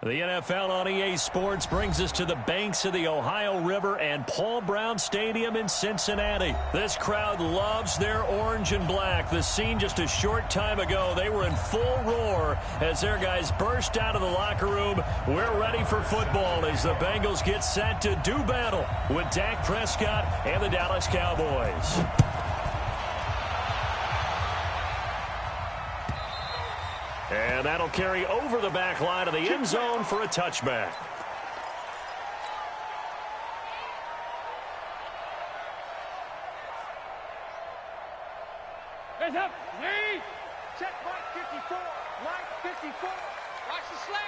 The NFL on EA Sports brings us to the banks of the Ohio River and Paul Brown Stadium in Cincinnati. This crowd loves their orange and black. The scene just a short time ago, they were in full roar as their guys burst out of the locker room. We're ready for football as the Bengals get set to do battle with Dak Prescott and the Dallas Cowboys. And that'll carry over the back line of the end zone for a touchback. Hands up. Lead. Check Mike 54. Mike 54. Watch the slant.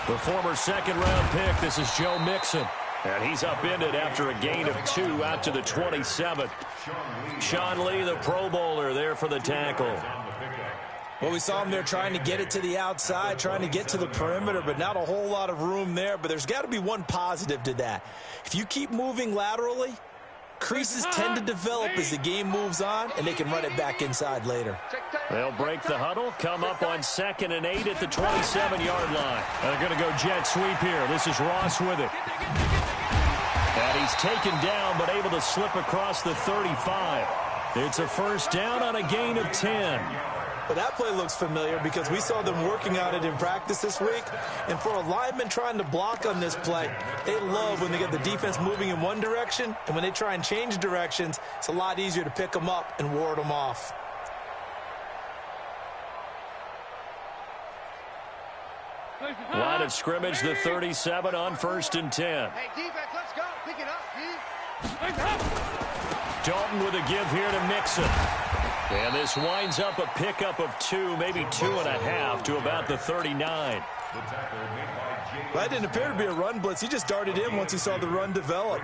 The former second-round pick, this is Joe Mixon. And he's upended after a gain of 2 out to the 27. Sean Lee, the Pro Bowler, there for the tackle. Well, we saw him there trying to get it to the outside, trying to get to the perimeter, but not a whole lot of room there. But there's got to be one positive to that. If you keep moving laterally, creases tend to develop as the game moves on, and they can run it back inside later. They'll break the huddle, come up on 2nd and 8 at the 27-yard line. And they're going to go jet sweep here. This is Ross with it. And he's taken down, but able to slip across the 35. It's a first down on a gain of 10. Well, that play looks familiar because we saw them working on it in practice this week. And for a lineman trying to block on this play, they love when they get the defense moving in one direction. And when they try and change directions, it's a lot easier to pick them up and ward them off. Line of scrimmage, the 37 on 1st and 10. Hey, defense, let's go. Pick it up, D. Dalton with a give here to Mixon. And this winds up a pickup of 2, maybe 2.5 to about the 39. That didn't appear to be a run blitz. He just darted in once he saw the run develop.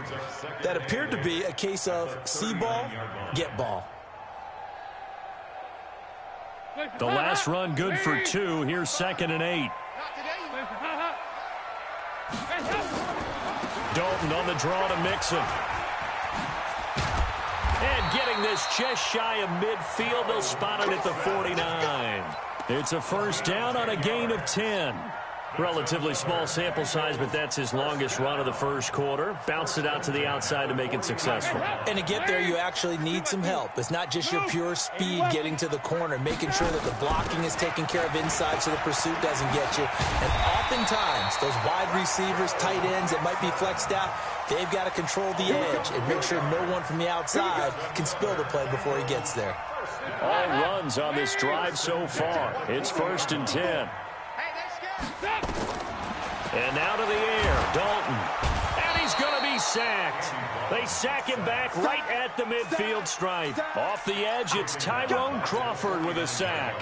That appeared to be a case of see ball, get ball. The last run good for 2. Here's 2nd and 8. Dalton on the draw to Mixon. And getting this just shy of midfield, they'll spot it at the 49. It's a first down on a gain of 10. Relatively small sample size, but that's his longest run of the first quarter. Bounced it out to the outside to make it successful. And to get there, you actually need some help. It's not just your pure speed getting to the corner, making sure that the blocking is taken care of inside so the pursuit doesn't get you. And oftentimes, those wide receivers, tight ends that might be flexed out, they've got to control the edge and make sure no one from the outside can spill the play before he gets there. All runs on this drive so far. It's 1st and 10. And now to the air, Dalton. And he's going to be sacked. They sack him back right at the midfield stripe. Off the edge, it's Tyrone Crawford with a sack.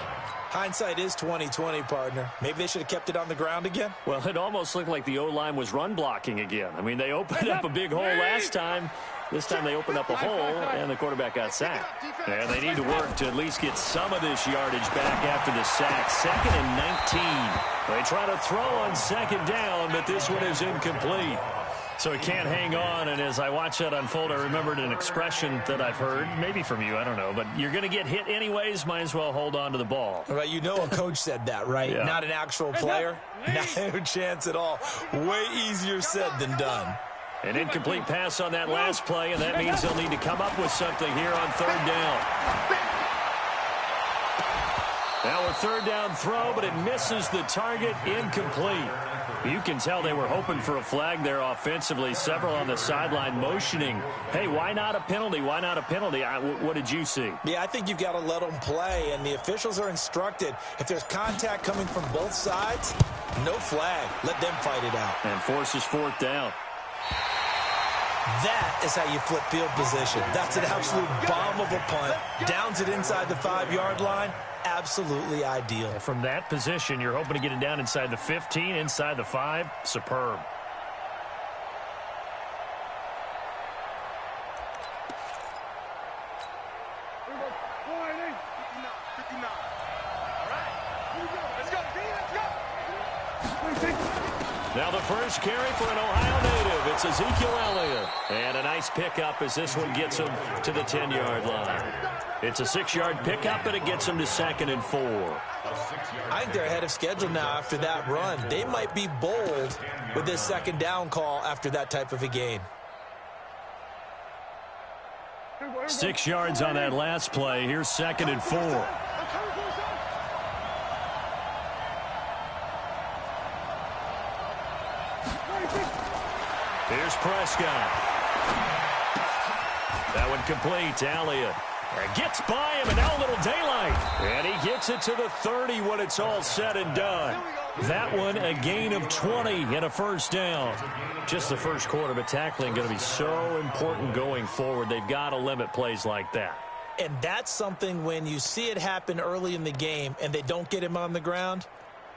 Hindsight is 20/20, partner. Maybe they should have kept it on the ground again. Well, it almost looked like the O-line was run blocking again. I mean, they opened up a big hole last time. This time they opened up a hole, and the quarterback got sacked. And they need to work to at least get some of this yardage back after the sack. 2nd and 19. They try to throw on 2nd down, but this one is incomplete. So he can't hang on, and as I watch that unfold, I remembered an expression that I've heard, maybe from you, I don't know, but you're going to get hit anyways, might as well hold on to the ball. Well, you know a coach said that, right? Yeah. Not an actual player. No chance at all. Way easier said than done. An incomplete pass on that last play, and that means they'll need to come up with something here on 3rd down. Now a 3rd down throw, but it misses the target, incomplete. You can tell they were hoping for a flag there offensively. Several on the sideline motioning, hey, why not a penalty? Why not a penalty? What did you see? Yeah, I think you've got to let them play, and the officials are instructed. If there's contact coming from both sides, no flag. Let them fight it out. And forces 4th down. That is how you flip field position. That's an absolute bomb of a punt. Downs it inside the 5-yard line. Absolutely ideal. From that position, you're hoping to get it down inside the 15, inside the 5. Superb. Now the first carry for an Ohio native. It's Ezekiel Elliott. And a nice pickup as this one gets him to the 10-yard line. It's a 6-yard pickup, and it gets him to 2nd and 4. I think they're ahead of schedule now after that run. They might be bold with this second down call after that type of a gain. 6 yards on that last play. Here's 2nd and 4. Here's Prescott. That one complete to Elliott. Gets by him, and now a little daylight. And he gets it to the 30 when it's all said and done. That one, a gain of 20 and a first down. Just the first quarter, but tackling going to be so important going forward. They've got to limit plays like that. And that's something when you see it happen early in the game and they don't get him on the ground,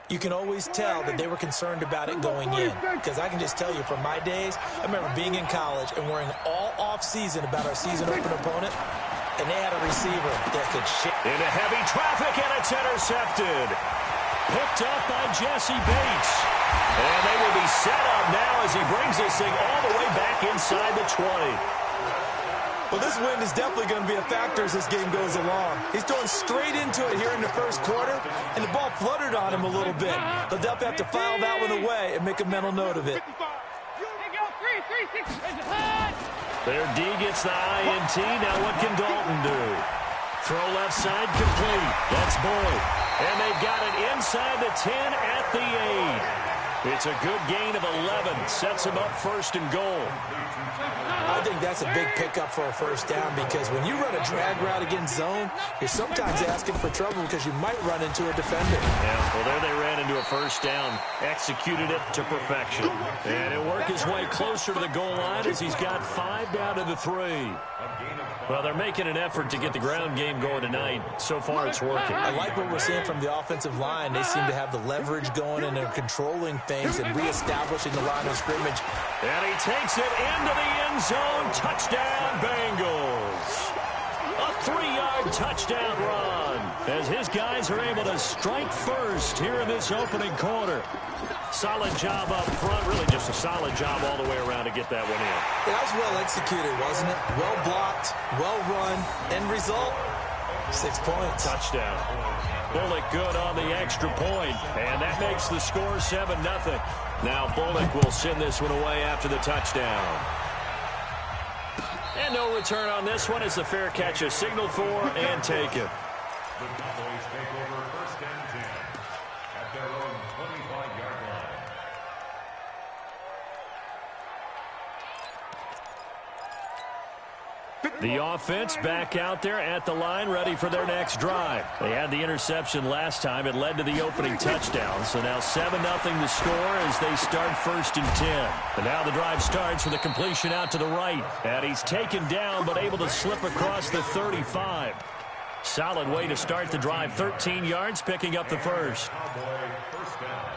you can always tell that they were concerned about it going in. Because I can just tell you from my days, I remember being in college and worrying all off-season about our season open opponent, and they had a receiver that could shit. Into heavy traffic, and it's intercepted. Picked up by Jesse Bates. And they will be set up now as he brings this thing all the way back inside the 20. Well, this wind is definitely going to be a factor as this game goes along. He's going straight into it here in the first quarter, and the ball fluttered on him a little bit. They'll definitely have to file that one away and make a mental note of it. Their D gets the INT. Now what can Dalton do? Throw left side complete. That's Boyd. And they've got it inside the 10 at the 8. It's a good gain of 11. Sets him up 1st and goal. I think that's a big pickup for a first down because when you run a drag route against zone, you're sometimes asking for trouble because you might run into a defender. Yeah, well, there they ran into a first down. Executed it to perfection. And he'll work his way closer to the goal line as he's got 5 down to the 3. Well, they're making an effort to get the ground game going tonight. So far, it's working. I like what we're seeing from the offensive line. They seem to have the leverage going, and they're controlling things and reestablishing the line of scrimmage. And he takes it into the end zone. Touchdown, Bengals. A 3-yard touchdown run as his guys are able to strike first here in this opening quarter. Solid job up front, really just a solid job all the way around to get that one in. That was well executed, wasn't it? Well blocked, well run, end result, 6 points. Touchdown. Bullock good on the extra point, and that makes the score 7-0. Now Bullock will send this one away after the touchdown. And no return on this one as the fair catch is signaled for and taken. The Cowboys take over 1st and 10 at their own 25-yard line. The offense back out there at the line, ready for their next drive. They had the interception last time. It led to the opening touchdown. So now 7-0 the score as they start 1st and 10. And now the drive starts with a completion out to the right. And he's taken down but able to slip across the 35. Solid way to start the drive. 13 yards, picking up the first. First down.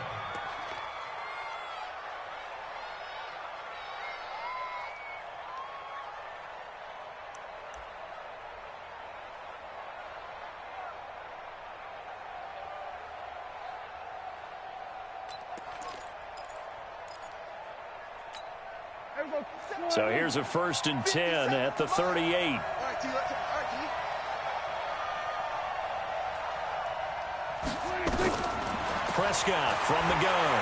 So here's a 1st and 10 at the 38. Prescott from the gun.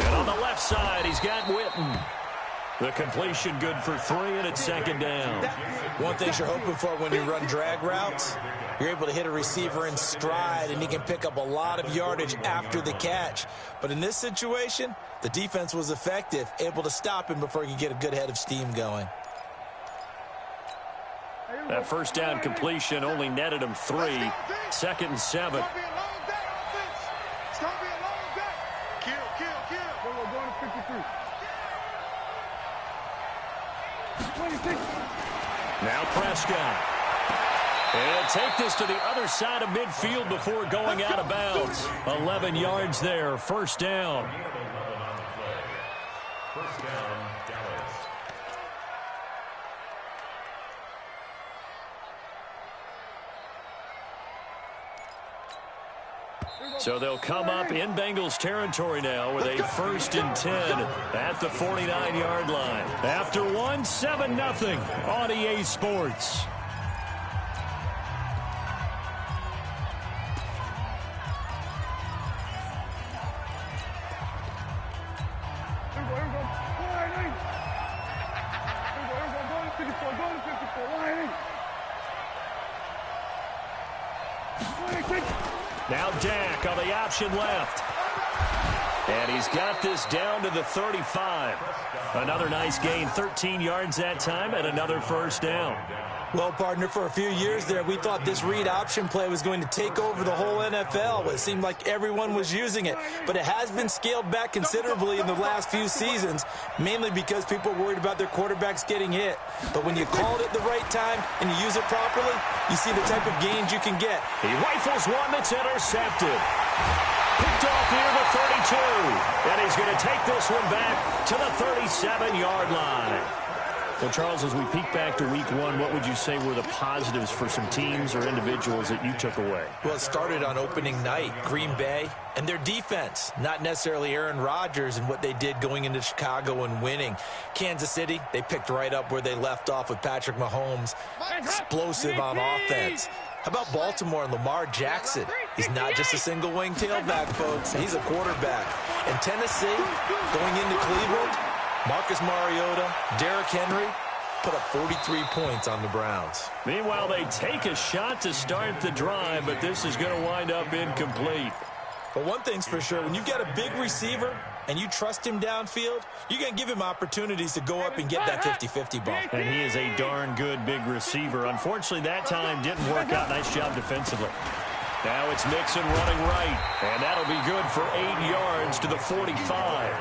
And on the left side, he's got Witten. The completion good for 3, and it's 2nd down. One thing you're hoping for when you run drag routes, you're able to hit a receiver in stride, and he can pick up a lot of yardage after the catch. But in this situation, the defense was effective, able to stop him before he could get a good head of steam going. That first down completion only netted him 3. 2nd and 7. Now Prescott. And take this to the other side of midfield before going out of bounds. 11 yards there, 1st down. First down, Dallas. So they'll come up in Bengals territory now with a 1st and 10 at the 49-yard line. After one, 7-0 on EA Sports. Now Dak on the option left. And he's got this down to the 35. Another nice gain, 13 yards that time, and another first down. Well, partner, for a few years there, we thought this read option play was going to take over the whole NFL. It seemed like everyone was using it, but it has been scaled back considerably in the last few seasons, mainly because people are worried about their quarterbacks getting hit. But when you call it at the right time and you use it properly, you see the type of gains you can get. He rifles one that's intercepted. Picked off near the 32. And he's going to take this one back to the 37-yard line. Well, Charles, as we peek back to week one, what would you say were the positives for some teams or individuals that you took away? Well, it started on opening night, Green Bay, and their defense, not necessarily Aaron Rodgers and what they did going into Chicago and winning. Kansas City, they picked right up where they left off with Patrick Mahomes, explosive on offense. How about Baltimore and Lamar Jackson? He's not just a single wing tailback, folks. He's a quarterback. And Tennessee, going into Cleveland, Marcus Mariota, Derrick Henry put up 43 points on the Browns. Meanwhile, they take a shot to start the drive, but this is going to wind up incomplete. But one thing's for sure, when you've got a big receiver and you trust him downfield, you're going to give him opportunities to go up and get that 50-50 ball. And he is a darn good big receiver. Unfortunately, that time didn't work out. Nice job defensively. Now it's Mixon running right, and that'll be good for 8 yards to the 45.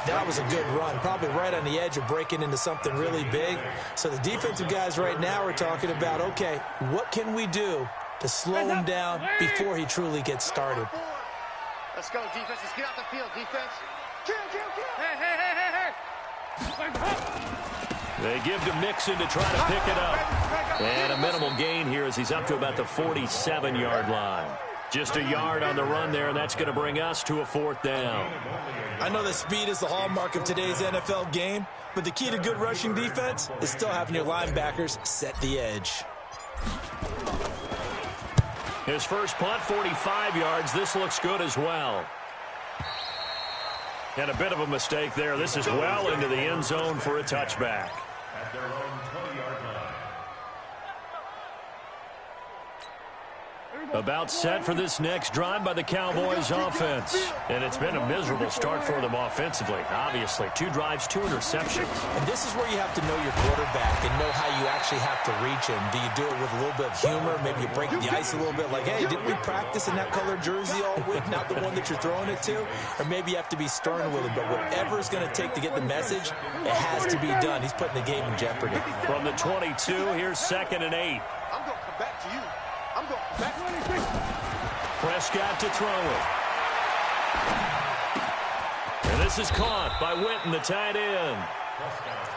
That was a good run, probably right on the edge of breaking into something really big. So the defensive guys right now are talking about, okay, what can we do to slow him down before he truly gets started? Let's go, defense. Let's get out the field, defense. Kill. Hey. They give to Mixon to try to pick it up. And a minimal gain here as he's up to about the 47-yard line. Just a yard on the run there, and that's going to bring us to a fourth down. I know that speed is the hallmark of today's NFL game, but the key to good rushing defense is still having your linebackers set the edge. His first punt, 45 yards. This looks good as well. And a bit of a mistake there. This is well into the end zone for a touchback. At their own 20-yard line. About set for this next drive by the Cowboys offense. And it's been a miserable start for them offensively, obviously. 2 drives, 2 interceptions. And this is where you have to know your quarterback and know how you actually have to reach him. Do you do it with a little bit of humor? Maybe you break the ice a little bit like, hey, didn't we practice in that colored jersey all week, not the one that you're throwing it to? Or maybe you have to be stern with him. But whatever it's going to take to get the message, it has to be done. He's putting the game in jeopardy. From the 22, here's 2nd and 8. I'm going to come back to you. I'm going back. Prescott to throw it. And this is caught by Witten, the tight end.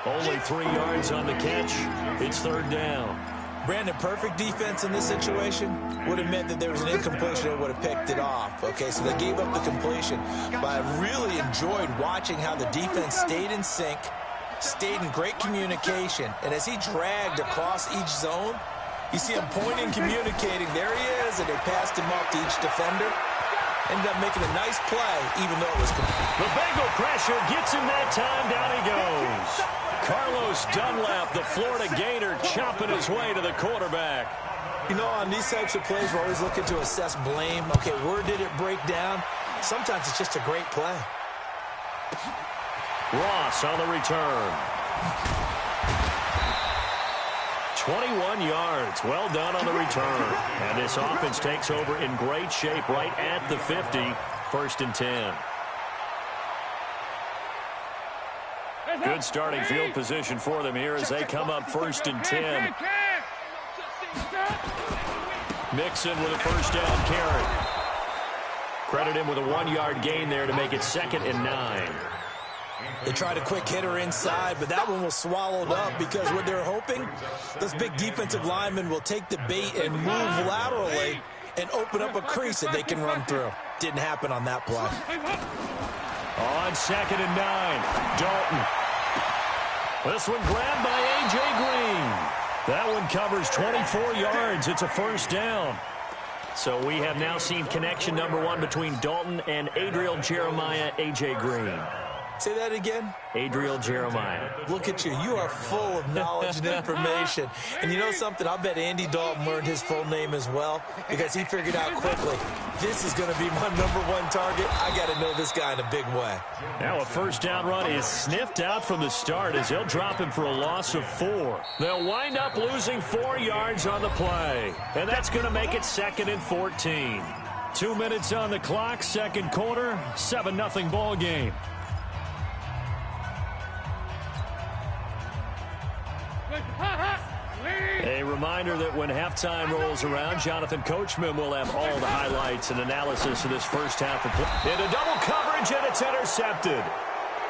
Only 3 yards on the catch. It's 3rd down. Brandon, perfect defense in this situation would have meant that there was an incompletion and would have picked it off. Okay, so they gave up the completion. But I really enjoyed watching how the defense stayed in sync, stayed in great communication. And as he dragged across each zone, you see him pointing, communicating. There he is, and they passed him off to each defender. Ended up making a nice play, even though it was complete. The Bengal crasher gets him that time. Down he goes. Carlos Dunlap, the Florida Gator, chopping his way to the quarterback. You know, on these types of plays, we're always looking to assess blame. Okay, where did it break down? Sometimes it's just a great play. Ross on the return. 21 yards. Well done on the return. And this offense takes over in great shape right at the 50. 1st and 10. Good starting field position for them here as they come up 1st and 10. Mixon with a first down carry. Credit him with a 1-yard gain there to make it 2nd and 9. They tried a quick hitter inside, but that one was swallowed up because what they're hoping, those big defensive linemen will take the bait and move laterally and open up a crease that they can run through. Didn't happen on that play. On 2nd and 9, Dalton. This one grabbed by A.J. Green. That one covers 24 yards. It's a first down. So we have now seen connection number 1 between Dalton and Adriel Jeremiah A.J. Green. Say that again. Adriel Jeremiah. Look at you. You are full of knowledge and information. And you know something? I bet Andy Dalton learned his full name as well because he figured out quickly, this is going to be my #1 target. I got to know this guy in a big way. Now a first down run is sniffed out from the start as they'll drop him for a loss of 4. They'll wind up losing 4 yards on the play. And that's going to make it 2nd and 14. 2 minutes on the clock, second quarter, 7-0 ball game. A reminder that when halftime rolls around, Jonathan Coachman will have all the highlights and analysis of this first half of play. Into double coverage, and it's intercepted.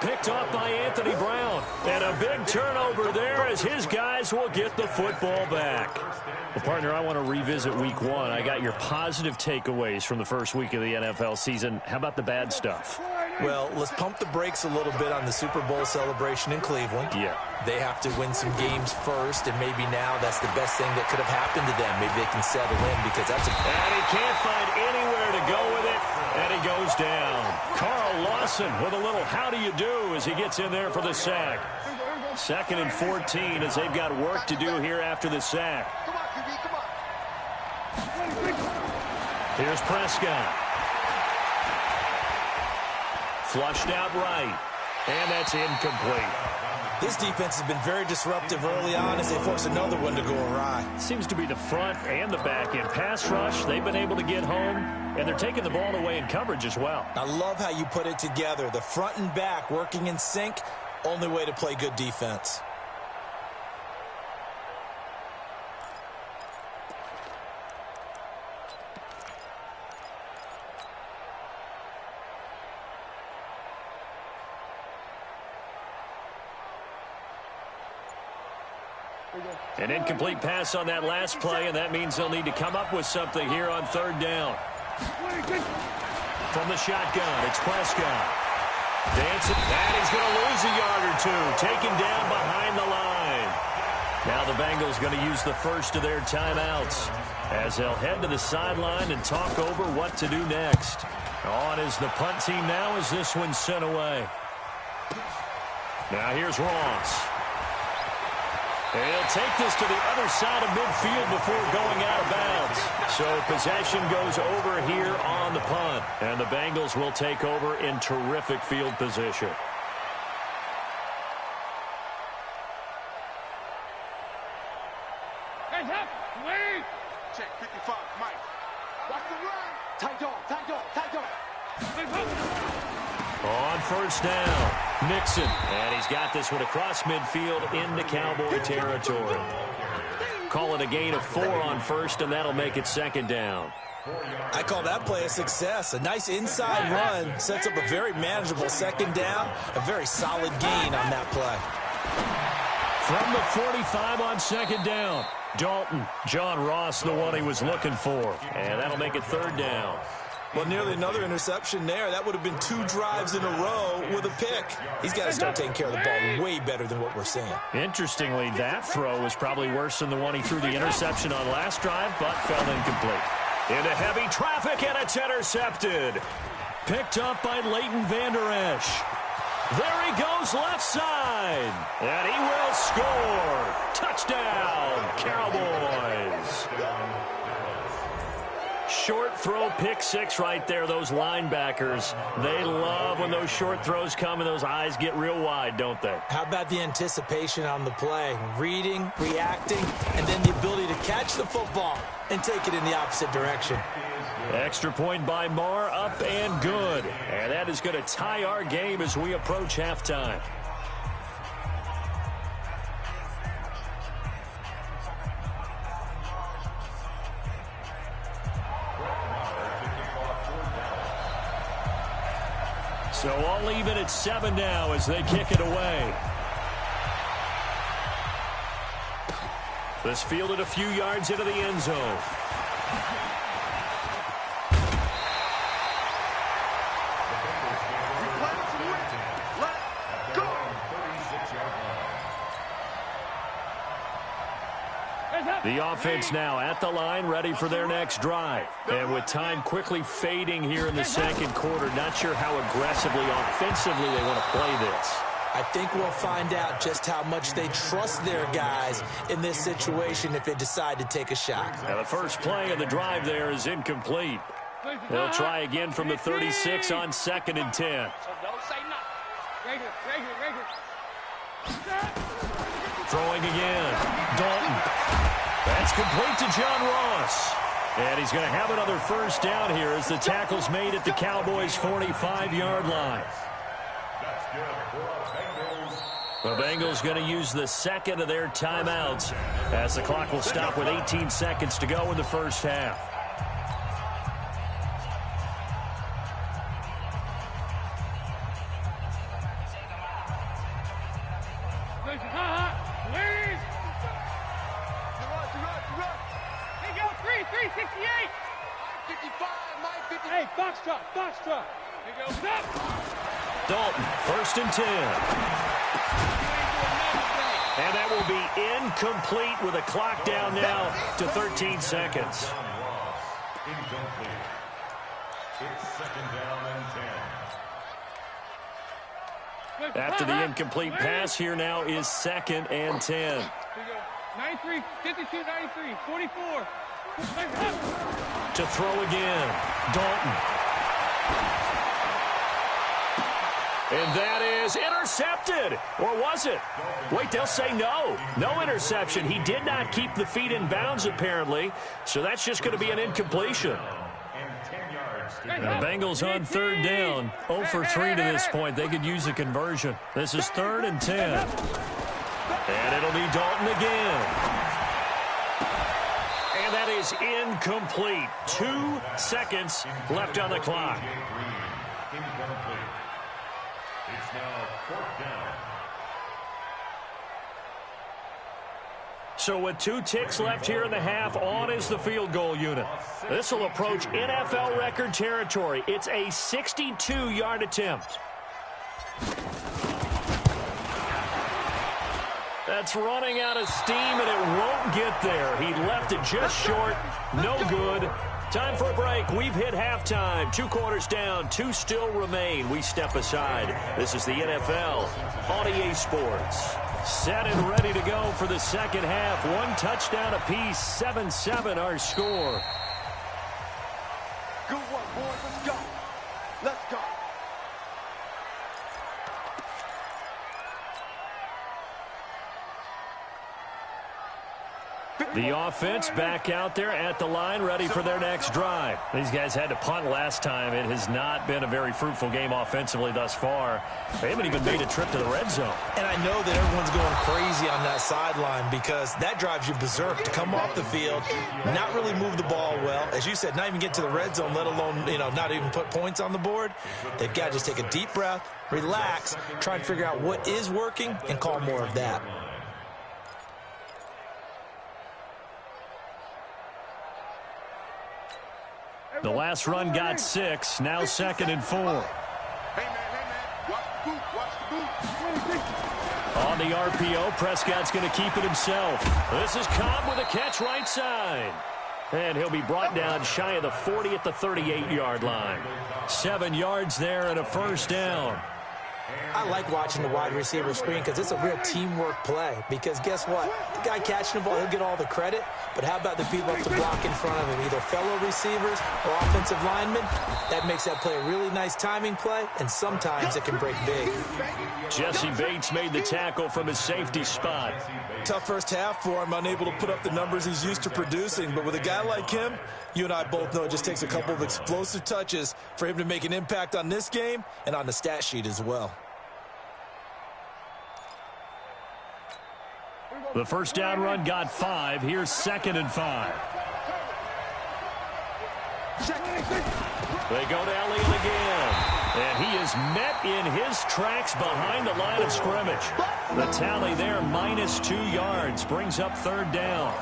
Picked off by Anthony Brown. And a big turnover there as his guys will get the football back. Well, partner, I want to revisit week 1. I got your positive takeaways from the first week of the NFL season. How about the bad stuff? Well, let's pump the brakes a little bit on the Super Bowl celebration in Cleveland. Yeah. They have to win some games first, and maybe now that's the best thing that could have happened to them. Maybe they can settle in because that's a... And he can't find anywhere to go with it, and he goes down. Carl Lawson with a little how do you do as he gets in there for the sack. 2nd and 14 as they've got work to do here after the sack. Here's Prescott. Flushed out right. And that's incomplete. This defense has been very disruptive early on as they force another one to go awry. Seems to be the front and the back end. Pass rush, they've been able to get home, and they're taking the ball away in coverage as well. I love how you put it together. The front and back working in sync, only way to play good defense. An incomplete pass on that last play, and that means they'll need to come up with something here on 3rd down. From the shotgun, it's Prescott. Dancing, and he's going to lose a yard or 2. Taken down behind the line. Now the Bengals going to use the first of their timeouts as they'll head to the sideline and talk over what to do next. On is the punt team now as this one's sent away. Now here's Ross. And he'll take this to the other side of midfield before going out of bounds. So possession goes over here on the punt. And the Bengals will take over in terrific field position. Hands up! Wait! Check 55, Mike. Watch the run! Tight dog, tight dog, tight dog. On first down, Mixon. And he's got this one across midfield into Cowboy territory. Call it a gain of 4 on first, and that'll make it 2nd down. I call that play a success. A nice inside run sets up a very manageable 2nd down. A very solid gain on that play. From the 45 on 2nd down, Dalton. John Ross, the one he was looking for. And that'll make it 3rd down. Well, nearly another interception there. That would have been 2 drives in a row with a pick. He's got to start taking care of the ball way better than what we're seeing. Interestingly, that throw was probably worse than the one he threw the interception on last drive, but fell incomplete. Into heavy traffic, and it's intercepted. Picked up by Leighton Vander Esch. There he goes left side. And he will score. Touchdown, Cowboys. Short throw, pick 6 right there. Those linebackers, they love when those short throws come and those eyes get real wide, don't they? How about the anticipation on the play? Reading, reacting, and then the ability to catch the football and take it in the opposite direction. Extra point by Marr, up and good. And that is going to tie our game as we approach halftime. So all even at 7 now as they kick it away. This fielded a few yards into the end zone. The The offense now at the line, ready for their next drive. And with time quickly fading here in the second quarter, not sure how aggressively, offensively they want to play this. I think we'll find out just how much they trust their guys in this situation if they decide to take a shot. Now the first play of the drive there is incomplete. They'll try again from the 36 on 2nd and 10. So don't say nothing. Right here. Throwing again. Dalton. That's complete to John Ross. And he's going to have another first down here as the tackle's made at the Cowboys' 45-yard line. The Bengals going to use the second of their timeouts as the clock will stop with 18 seconds to go in the first half. Hey, box truck. Dalton, 1st and 10. And that will be incomplete with a clock down now to 13 seconds. Incomplete. It's 2nd down and 10. After the incomplete pass, here now is 2nd and 10. 93, 52, 93, 44. To throw again, Dalton. And that is intercepted. Or was it? Wait, they'll say no. No interception. He did not keep the feet in bounds, apparently. So that's just going to be an incompletion. And the Bengals on 3rd down. 0 for 3 to this point. They could use a conversion. This is 3rd and 10. And it'll be Dalton again. And that is incomplete. 2 seconds left on the clock. Incomplete. It's now 4th down. So with 2 ticks left here in the half, on is the field goal unit. This will approach NFL record territory. It's a 62-yard attempt. That's running out of steam, and it won't get there. He left it just short. No good. Time for a break. We've hit halftime. 2 quarters down. 2 still remain. We step aside. This is the NFL on EA Sports. Set and ready to go for the second half. 1 touchdown apiece. 7-7 our score. Good work, boys. Let's go. Let's go. The offense back out there at the line, ready for their next drive. These guys had to punt last time. It has not been a very fruitful game offensively thus far. They haven't even made a trip to the red zone. And I know that everyone's going crazy on that sideline because that drives you berserk to come off the field, not really move the ball well. As you said, not even get to the red zone, let alone, not even put points on the board. They've got to just take a deep breath, relax, try and figure out what is working, and call more of that. The last run got 6, now 2nd and 4. Hey, man. Watch the boot. On the RPO, Prescott's going to keep it himself. This is Cobb with a catch right side. And he'll be brought down shy of the 40 at the 38-yard line. 7 yards there and a first down. I like watching the wide receiver screen because it's a real teamwork play. Because guess what? The guy catching the ball, he'll get all the credit. But how about the people up to block in front of him, either fellow receivers or offensive linemen? That makes that play a really nice timing play, and sometimes it can break big. Jesse Bates made the tackle from his safety spot. Tough first half for him, unable to put up the numbers he's used to producing. But with a guy like him, you and I both know it just takes a couple of explosive touches for him to make an impact on this game and on the stat sheet as well. The first down run got 5. Here's 2nd and 5. They go to Elliott again. And he is met in his tracks behind the line of scrimmage. The tally there, -2 yards, brings up 3rd down.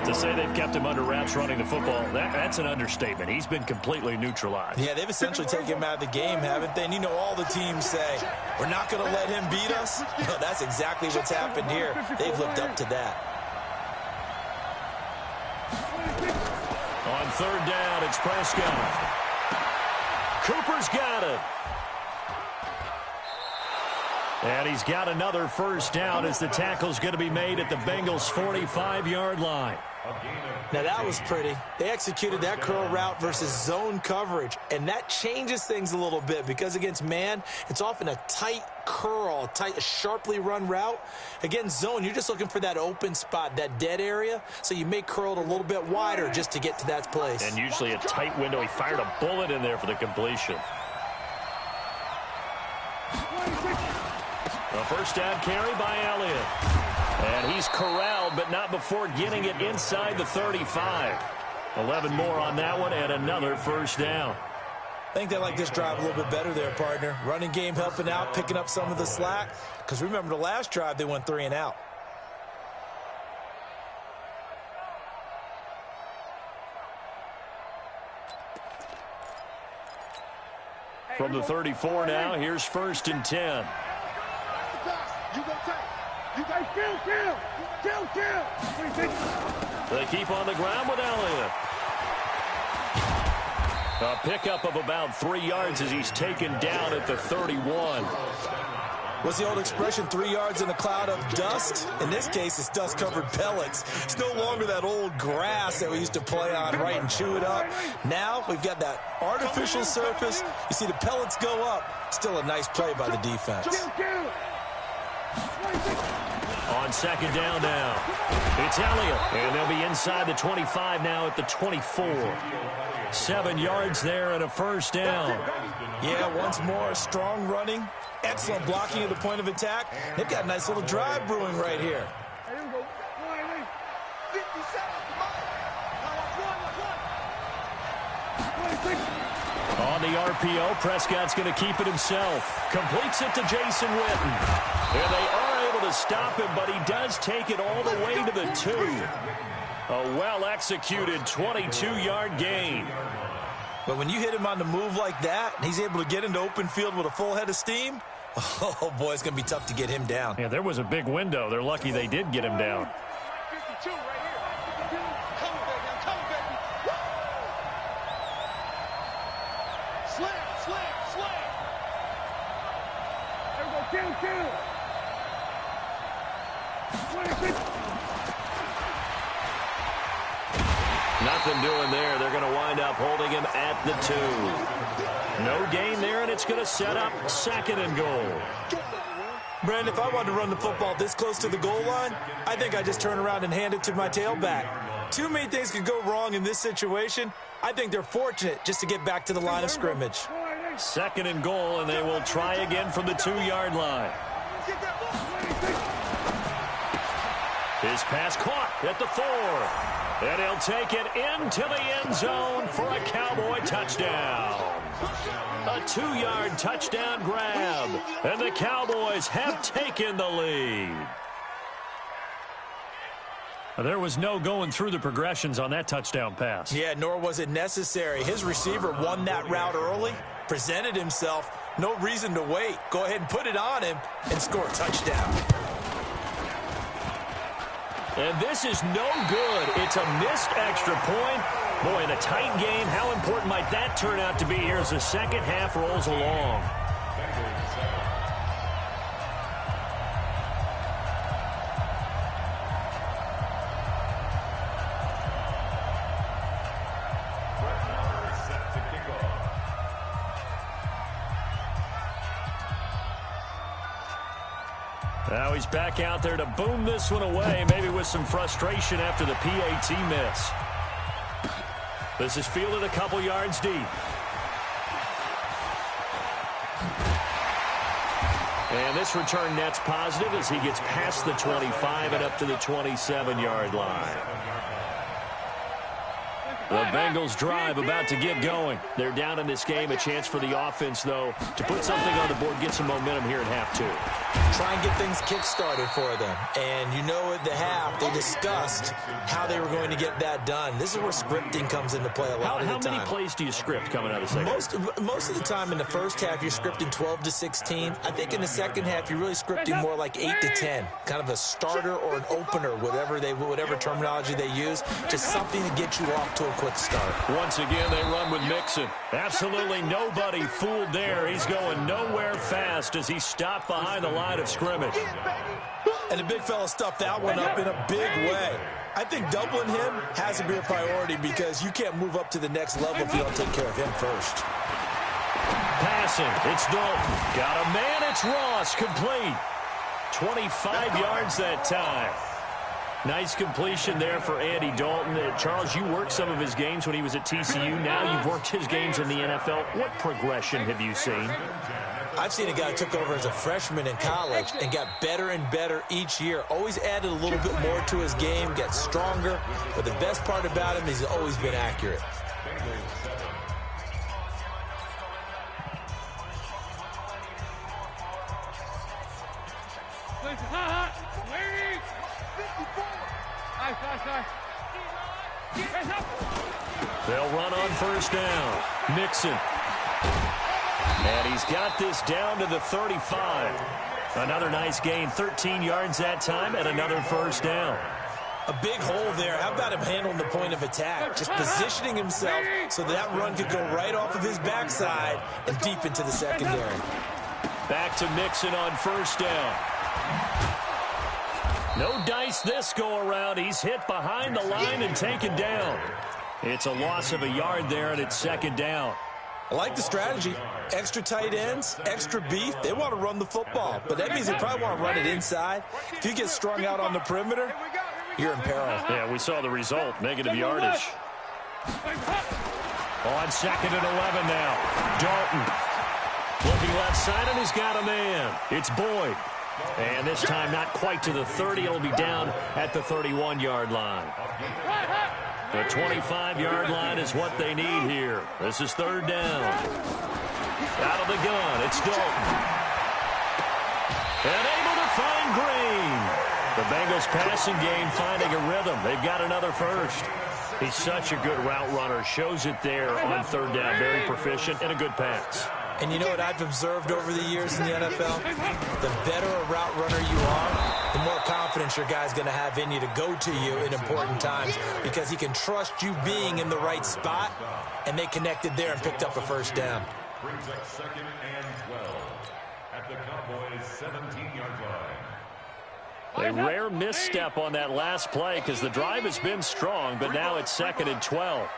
To say they've kept him under wraps running the football, that's an understatement. He's been completely neutralized. Yeah, they've essentially taken him out of the game, haven't they? And all the teams say, we're not going to let him beat us. No, that's exactly what's happened here. They've lived up to that. third down. It's Prescott. Cooper's got it. And he's got another first down as the tackle's going to be made at the Bengals' 45-yard line. Now, that was pretty. They executed that curl route versus zone coverage, and that changes things a little bit because against man, it's often a tight curl, a sharply run route. Against zone, you're just looking for that open spot, that dead area, so you may curl it a little bit wider just to get to that place. And usually a tight window. He fired a bullet in there for the completion. A first down carry by Elliott. And he's corralled, but not before getting it inside the 35. 11 more on that one, and another first down. I think they like this drive a little bit better there, partner. Running game helping out, picking up some of the slack. Because remember, the last drive, they went 3 and out. From the 34 now, here's 1st and 10. They keep on the ground with Elliott. A pickup of about 3 yards as he's taken down at the 31. What's the old expression, 3 yards in a cloud of dust? In this case, it's dust-covered pellets. It's no longer that old grass that we used to play on, right, and chew it up. Now we've got that artificial surface. You see the pellets go up. Still a nice play by the defense. On 2nd down now, it's Elliott. And they'll be inside the 25 now at the 24. 7 yards there and a first down. Yeah, once more, strong running. Excellent blocking at the point of attack. They've got a nice little drive brewing right here. On the RPO, Prescott's going to keep it himself. Completes it to Jason Witten. And they are able to stop him, but he does take it all the way to the 2. A well-executed 22-yard gain. But when you hit him on the move like that, and he's able to get into open field with a full head of steam, oh, boy, it's going to be tough to get him down. Yeah, there was a big window. They're lucky they did get him down. 52 right here. Come on, baby. Come on, baby. Woo! Slam, slam, slam. There we go. Kill. Nothing doing there. They're going to wind up holding him at the 2. No gain there, and it's going to set up 2nd and goal. Brandon, if I wanted to run the football this close to the goal line, I think I just turn around and hand it to my tailback. Too many things could go wrong in this situation. I think they're fortunate just to get back to the line of scrimmage. 2nd and goal, and they will try again from the 2-yard line. His pass caught at the 4. And he'll take it into the end zone for a Cowboy touchdown. A 2-yard touchdown grab. And the Cowboys have taken the lead. There was no going through the progressions on that touchdown pass. Yeah, nor was it necessary. His receiver won that route early, presented himself. No reason to wait. Go ahead and put it on him and score a touchdown. And this is no good. It's a missed extra point. Boy, in a tight game, how important might that turn out to be here as the second half rolls along? Now he's back out there to boom this one away, maybe with some frustration after the PAT miss. This is fielded a couple yards deep. And this return net's positive as he gets past the 25 and up to the 27-yard line. The Bengals drive about to get going. They're down in this game. A chance for the offense, though, to put something on the board, get some momentum here at half 2. Try and get things kick-started for them. And you know at the half, they discussed how they were going to get that done. This is where scripting comes into play a lot of the time. How many plays do you script coming out of the second? Most of the time in the first half, you're scripting 12 to 16. I think in the second half, you're really scripting more like 8 to 10. Kind of a starter or an opener, whatever terminology they use. Just something to get you off to a quick start. Once again, they run with Mixon. Absolutely nobody fooled there. He's going nowhere fast as he stopped behind the line of scrimmage. And the big fella stuffed that one up in a big way. I think doubling him has to be a priority because you can't move up to the next level if you don't take care of him first. Passing, it's Dalton. Got a man, it's Ross, complete. 25 yards that time. Nice completion there for Andy Dalton. Charles, you worked some of his games when he was at TCU. Now you've worked his games in the NFL. What progression have you seen? I've seen a guy who took over as a freshman in college and got better and better each year. Always added a little bit more to his game, got stronger. But the best part about him is he's always been accurate. They'll run on first down. Mixon. And he's got this down to the 35. Another nice gain, 13 yards that time, and another first down. A big hole there. How about him handling the point of attack? Just positioning himself so that run could go right off of his backside and deep into the secondary. Back to Mixon on first down. No dice this go-around. He's hit behind the line and taken down. It's a loss of a yard there, and it's second down. I like the strategy. Extra tight ends, extra beef. They want to run the football, but that means they probably want to run it inside. If you get strung out on the perimeter, you're in peril. Yeah, we saw the result. Negative yardage. On second and 11 now. Dalton. Looking left side, and he's got a man. It's Boyd. And this time not quite to the 30. It'll be down at the 31-yard line. The 25-yard line is what they need here. This is third down. Out of the gun, it's Dalton. And able to find Green. The Bengals passing game finding a rhythm. They've got another first. He's such a good route runner. Shows it there on third down. Very proficient and a good pass. And you know what I've observed over the years in the NFL? The better a route runner you are, the more confidence your guy's going to have in you to go to you in important times because he can trust you being in the right spot, and they connected there and picked up a first down. Brings up second and 12 at the Cowboys' 17-yard line. A rare misstep on that last play because the drive has been strong, but now it's second and 12.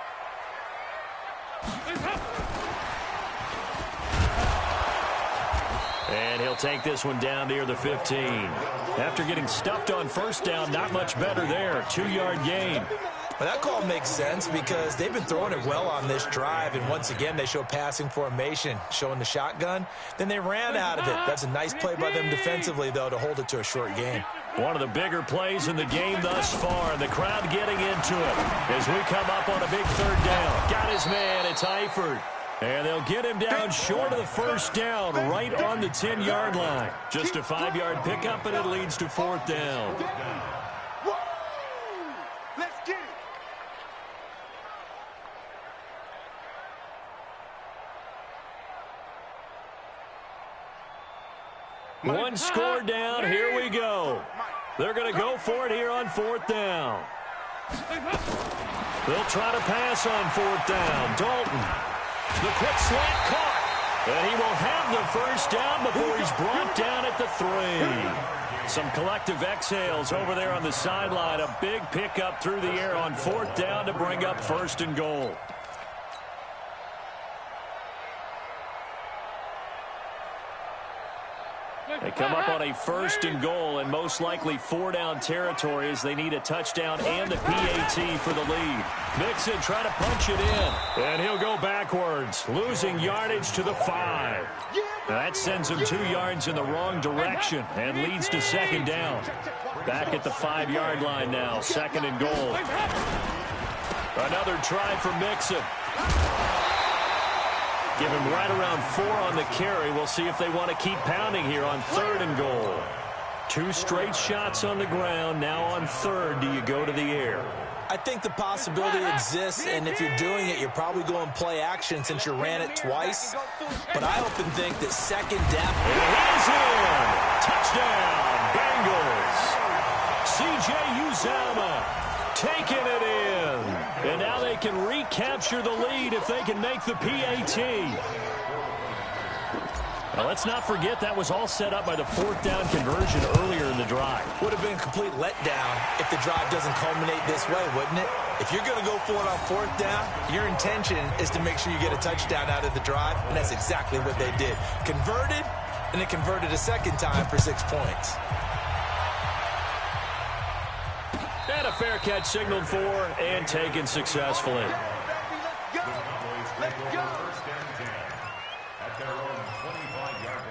And he'll take this one down near the 15. After getting stuffed on first down, not much better there. 2-yard gain. Well, that call makes sense because they've been throwing it well on this drive, and once again, they show passing formation, showing the shotgun. Then they ran out of it. That's a nice play by them defensively, though, to hold it to a short gain. One of the bigger plays in the game thus far, and the crowd getting into it as we come up on a big third down. Got his man, it's Eifert. And they'll get him down short of the first down, right on the 10-yard line. Just a 5-yard pickup, and it leads to fourth down. Let's get it. One score down, here we go. They're going to go for it here on fourth down. They'll try to pass on fourth down. Dalton. The quick slant caught. And he will have the first down before he's brought down at the 3. Some collective exhales over there on the sideline. A big pickup through the air on fourth down to bring up first and goal. They come up on a first and goal and most likely 4-down territory as they need a touchdown and a PAT for the lead. Mixon trying to punch it in, and he'll go backwards, losing yardage to the 5. That sends him 2 yards in the wrong direction and leads to second down. Back at the 5-yard line now, second and goal. Another try for Mixon. Give him right around 4 on the carry. We'll see if they want to keep pounding here on third and goal. 2 straight shots on the ground. Now on third, do you go to the air? I think the possibility exists, and if you're doing it, you're probably going play action since you ran it twice. But I often think that second down. And he's in. Touchdown, Bengals. C.J. Uzomah taking it in. And now they can recapture the lead if they can make the PAT. Now, let's not forget that was all set up by the fourth down conversion earlier in the drive. Would have been a complete letdown if the drive doesn't culminate this way, wouldn't it? If you're going to go for it on fourth down, your intention is to make sure you get a touchdown out of the drive, and that's exactly what they did. Converted, and it converted a second time for 6 points. And a fair catch signaled for and taken successfully. Let's go. At their own 25-yard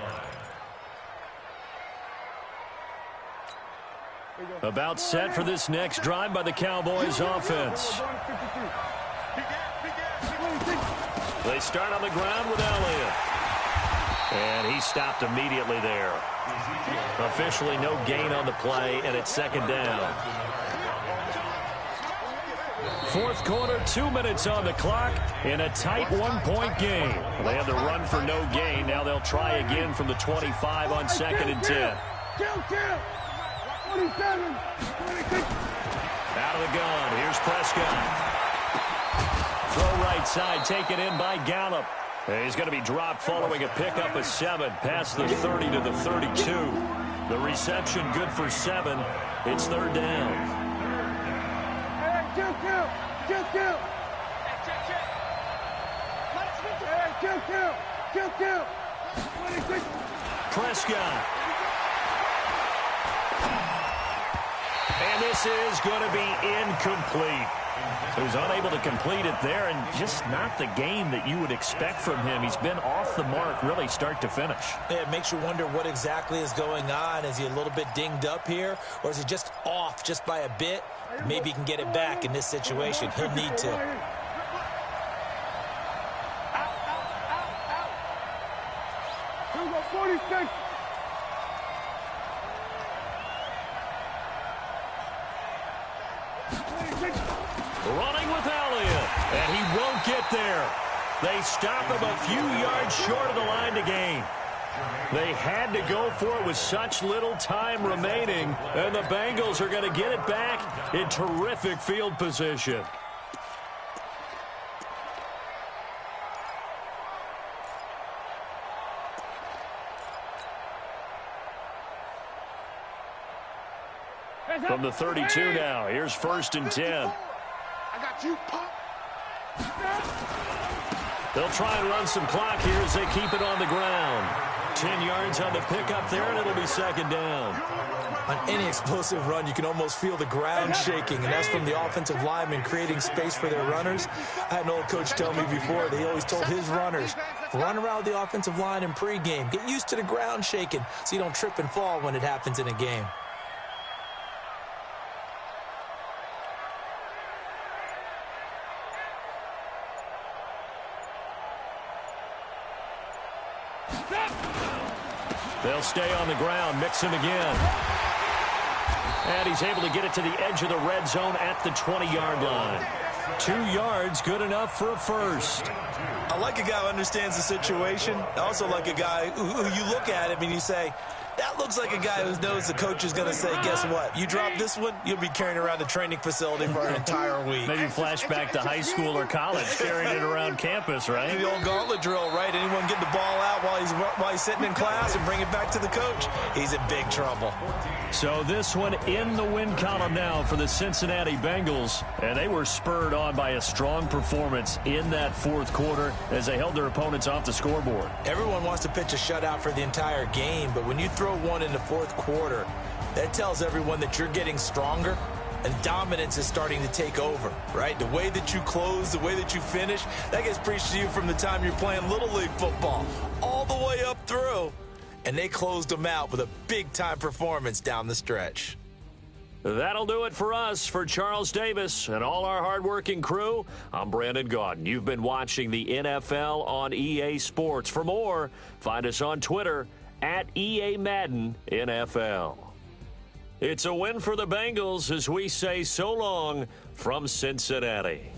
line. About set for this next drive by the Cowboys offense. They start on the ground with Elliott. And he stopped immediately there. Officially no gain on the play, and it's second down. Fourth quarter, 2 minutes on the clock in a tight one-point game. They had the run for no gain. Now they'll try again from the 25 on second and 10. Out of the gun. Here's Prescott. Throw right side, taken in by Gallup. He's going to be dropped following a pickup of 7 past the 30 to the 32. The reception good for 7. It's third down. Prescott. And this is going to be incomplete. So he's unable to complete it there, and just not the game that you would expect from him. He's been off the mark really start to finish. Yeah, it makes you wonder what exactly is going on. Is he a little bit dinged up here, or is he just off just by a bit? Maybe he can get it back in this situation. He'll need to. Running with Elliott, and he won't get there. They stop him a few yards short of the line to gain. They had to go for it with such little time remaining, and the Bengals are going to get it back in terrific field position. From the 32 now, here's first and 10. I got you, pop. They'll try and run some clock here as they keep it on the ground. 10 yards on the pickup there, and it'll be second down. On any explosive run, you can almost feel the ground shaking, and that's from the offensive linemen creating space for their runners. I had an old coach tell me before, they always told his runners, run around the offensive line in pregame. Get used to the ground shaking so you don't trip and fall when it happens in a game. They'll stay on the ground, mix him again. And he's able to get it to the edge of the red zone at the 20-yard line. 2 yards, good enough for a first. I like a guy who understands the situation. I also like a guy who you look at him and you say, that looks like a guy who knows the coach is going to say, guess what? You drop this one, you'll be carrying around the training facility for an entire week. Maybe flashback to high school or college, carrying it around campus, right? The old gauntlet drill, right? Anyone get the ball out while he's sitting in class and bring it back to the coach, he's in big trouble. So this one in the win column now for the Cincinnati Bengals, and they were spurred on by a strong performance in that fourth quarter as they held their opponents off the scoreboard. Everyone wants to pitch a shutout for the entire game, but when you throw one in the fourth quarter, that tells everyone that you're getting stronger and dominance is starting to take over, right? The way that you close, the way that you finish, that gets preached to you from the time you're playing Little League football all the way up through. And they closed them out with a big-time performance down the stretch. That'll do it for us. For Charles Davis and all our hardworking crew, I'm Brandon Gaudin. You've been watching the NFL on EA Sports. For more, find us on Twitter at EA Madden NFL. It's a win for the Bengals as we say so long from Cincinnati.